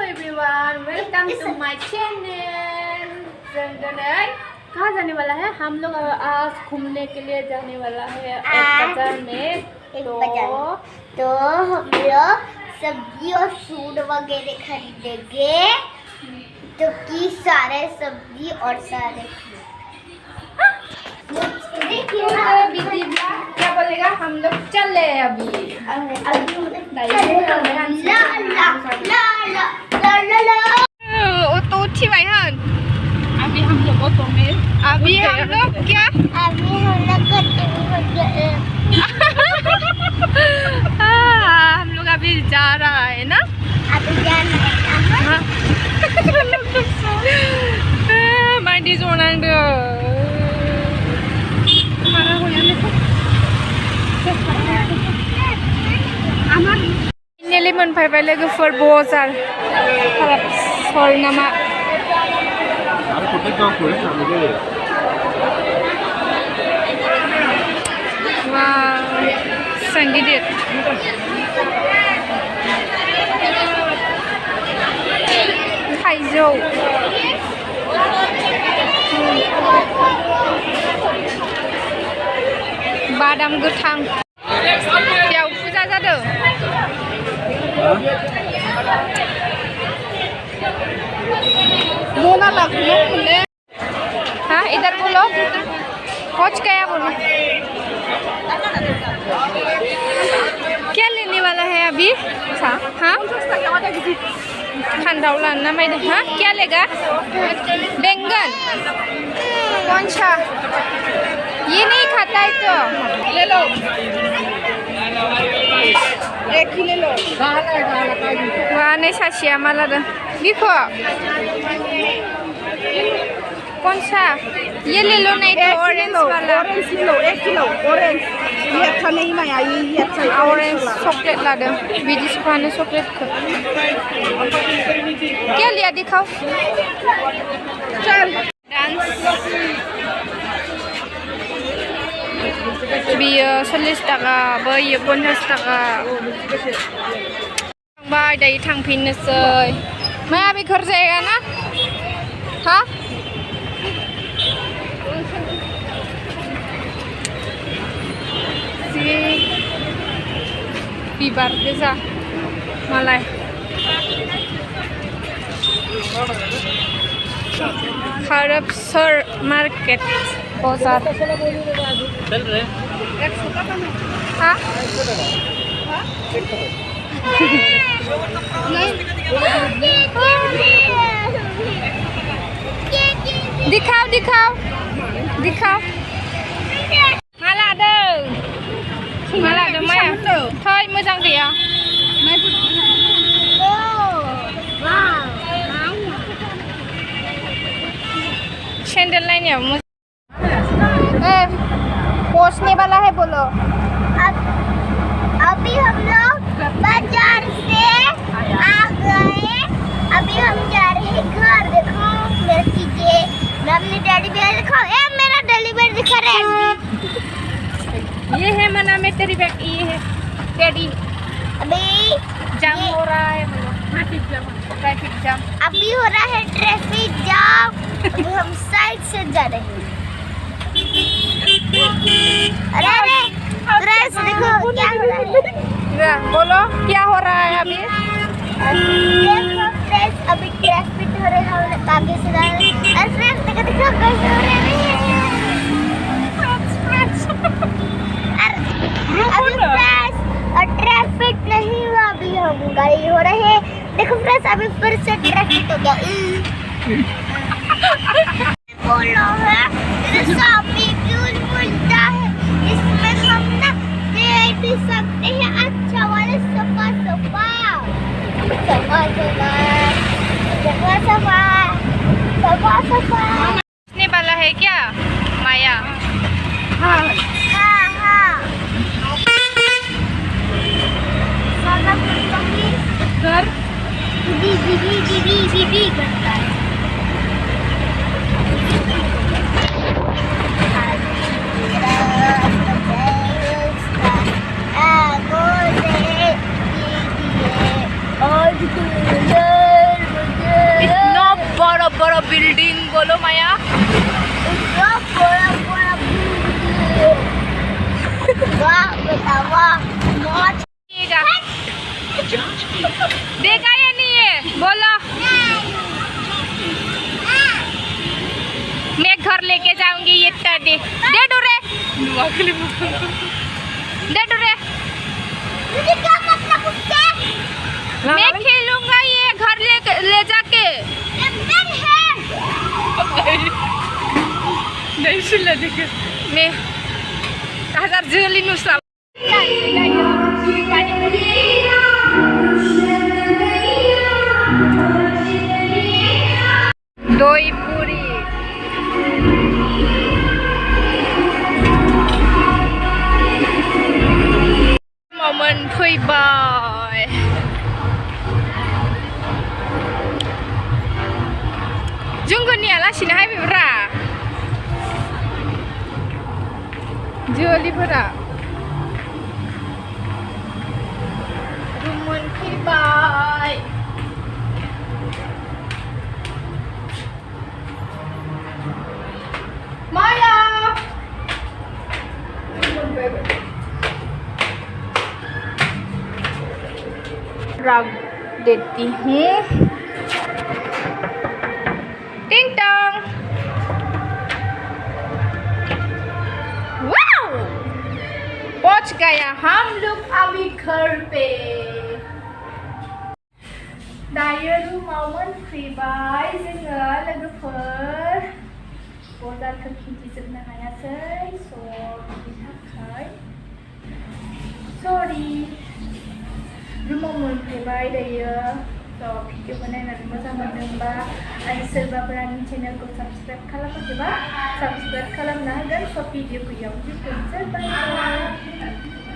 Everyone, welcome to my channel. कहाँ जाने वाला है? हम लोग आज घूमने के लिए जाने वाला है एक बाजार में। तो हम लोग सब्जी और सूट वगैरह खरीदेंगे। तो की सारे सब्जी और सारे दीदी क्या बोलेगा? हम लोग चले अभी। तो अच्छी भाई हन। अभी हम लोग ऑटो में। अभी हम लोग क्या? अभी हम लोग हम लोग अभी जा रहा है ना? अभी जाना है। माइंड इज ऑन एंड नेले मोनफैबाय लोगोफोर बाजार सर नामा संगीत थाइजौ बादाम गोथां बेयाव फुजा जादों। मोना लागनो बोले। हाँ इधर बोलो। पहुंच गया बोलो। क्या लेने वाला है अभी? हाँ खंडावला ना मैं। हाँ क्या लेगा? बैंगन कौन सा? ये नहीं खाता है तो ले लो। एक ही ले लो। वहाँ नहीं साशिया माला देखो कौन सा? ये ले लो नहीं तो ऑरेंज वाला। ऑरेंज ले लो 1 किलो ऑरेंज। ये अच्छा नहीं माया, ये अच्छा है। ऑरेंज चॉकलेट ला दो। बीजी सुखाने चॉकलेट को क्या लिया दिखाओ। चल डांस बियो 40 ताका बैयो 50 ताका थांबाय दायो थांफिननोसै। मैं अभी घर जाएगा ना? हाँ बिबार गोजा मालाय खरबसर मार्केट बाजार। हाँ दिखाओ दिखाओ दिखाओ। माला दो माया थै मोजां गैया। सैंडल लाइनियाव पहुंचने वाला है बोलो। अभी हम लोग बाजार से आ गए। अभी हम जा रहे हैं घर। देखो मेरा चीजें। अपने डैडी बेयर दिखाओ। मेरा डैडी बेयर दिखा रहा है। ये है मना में तेरी बैग। ये है डैडी। अभी जाम हो रहा है। ट्रैफिक जाम अभी हो रहा है ट्रैफिक जाम। अभी हम साइड से जा रहे हैं। अरे फ्रेंड्स देखो क्या हो रहा है। बोलो क्या हो रहा है अभी? देखो फ्रेंड्स अभी ट्रैफिक हो रहा है। हम आगे से जा रहे हैं। अरे फ्रेंड्स देखो कैसे हो रहा है। अभी फ्रेंड्स और ट्रैफिक नहीं हुआ। अभी हम गाड़ी हो रहे हैं। देखो फ्रेंड्स अभी फिर से ट्रैफिक हो गया। बोलो है बोलता है। इसमें हम ना दे भी सकते हैं अच्छा वाले सफा सफा सफा सफा सफा सफा सफा सफा। ने वाला है क्या माया? हाँ हाँ हाँ घर दीदी करता है। आज बड़ा बिल्डिंग बोलो माया इतना बड़ा बिल्डिंग वाह बेटा वाह मौज देखा ये नहीं है बोलो मैं घर लेके जाऊंगी ये दे डोरे दे डोरे मुझे क्या मतलब उससे मैं खेलूंगा ये घर ले जाके नहीं सुन देखे मैं 1000 jeli nusa doi puri momen faibai junggunya lah sini hai bibra jeli bra momen faibai Maya रख देती हूँ टिंग टोंग वाओ पहुंच गया हम लोग अभी घर पे दायो मोमेंट फैबाय जोङो लोगोफोर बर्डारखौ खिन्थिजोबनो हायासै स' बिनि थाखाय सरि रुमाव मोनफैबाय दायो स' भिडिअखौ नायनानै मोजां मोनदोंबा आरो सोरबाफोर आंनि चेनेलखौ साबस्क्राइब खालामाखैबा साबस्क्राइब खालामना होगोन स' भिडिअखौ इयावनो दोनसै बाय बाय